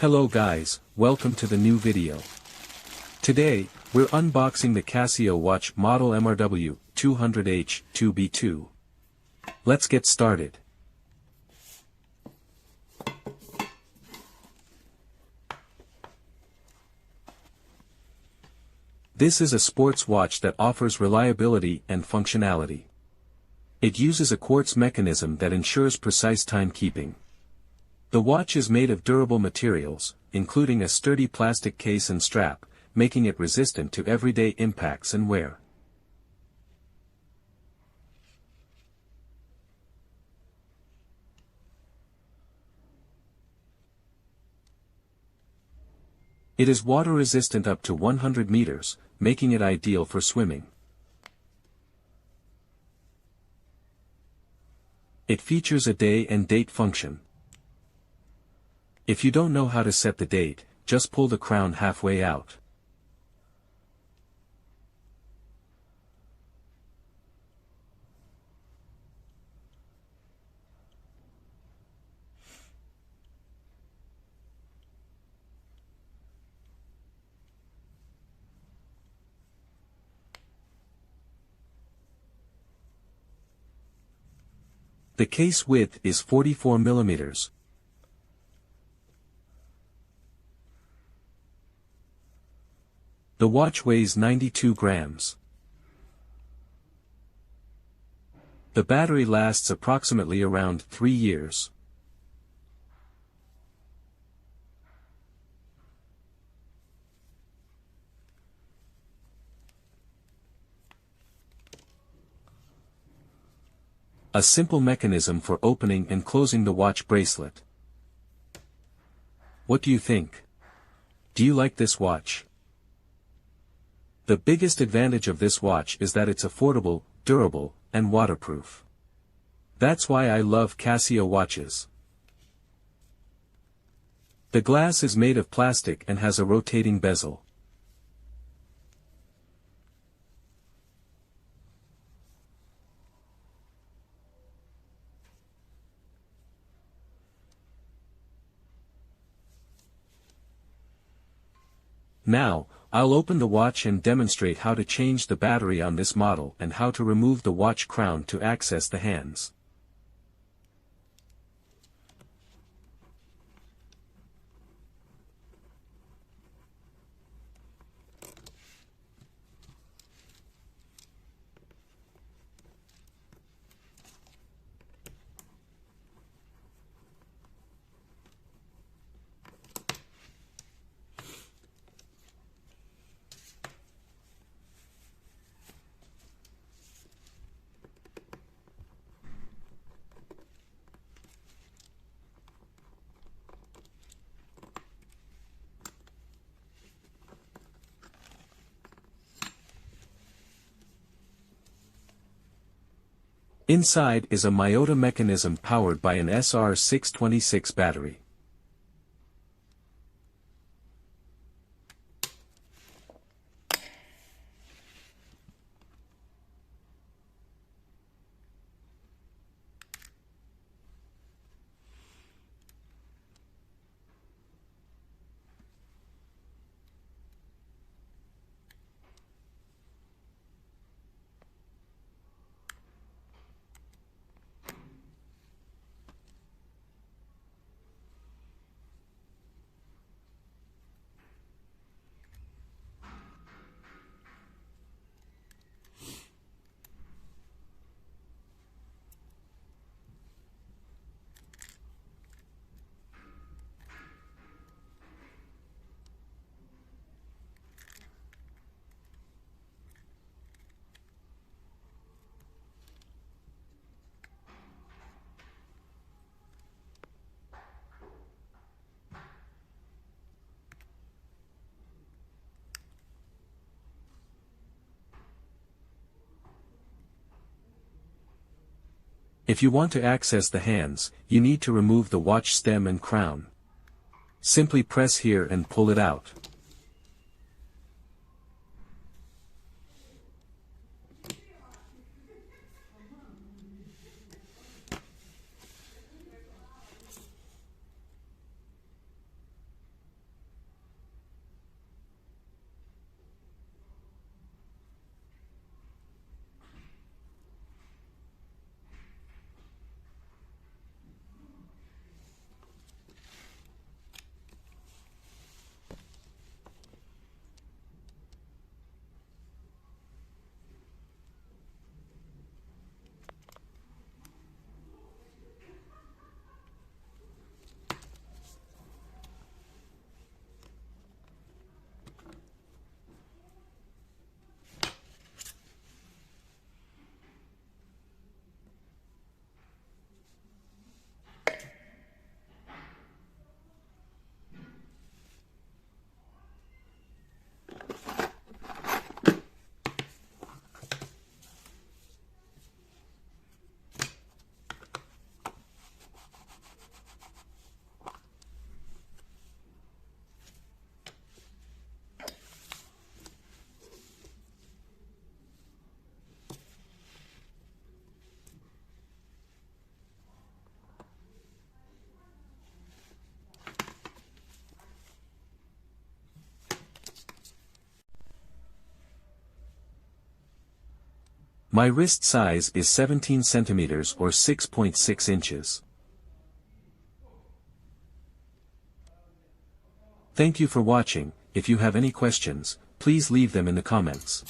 Hello guys, welcome to the new video. Today, we're unboxing the Casio watch model MRW-200H-2B2. Let's get started. This is a sports watch that offers reliability and functionality. It uses a quartz mechanism that ensures precise timekeeping. The watch is made of durable materials, including a sturdy plastic case and strap, making it resistant to everyday impacts and wear. It is water-resistant up to 100 meters, making it ideal for swimming. It features a day and date function. If you don't know how to set the date, just pull the crown halfway out. The case width is 44 millimeters. The watch weighs 92 grams. The battery lasts approximately around 3 years. A simple mechanism for opening and closing the watch bracelet. What do you think? Do you like this watch? The biggest advantage of this watch is that it's affordable, durable, and waterproof. That's why I love Casio watches. The glass is made of plastic and has a rotating bezel. Now, I'll open the watch and demonstrate how to change the battery on this model and how to remove the watch crown to access the hands. Inside is a Miyota mechanism powered by an SR626 battery. If you want to access the hands, you need to remove the watch stem and crown. Simply press here and pull it out. My wrist size is 17 centimeters or 6.6 inches. Thank you for watching. If you have any questions, please leave them in the comments.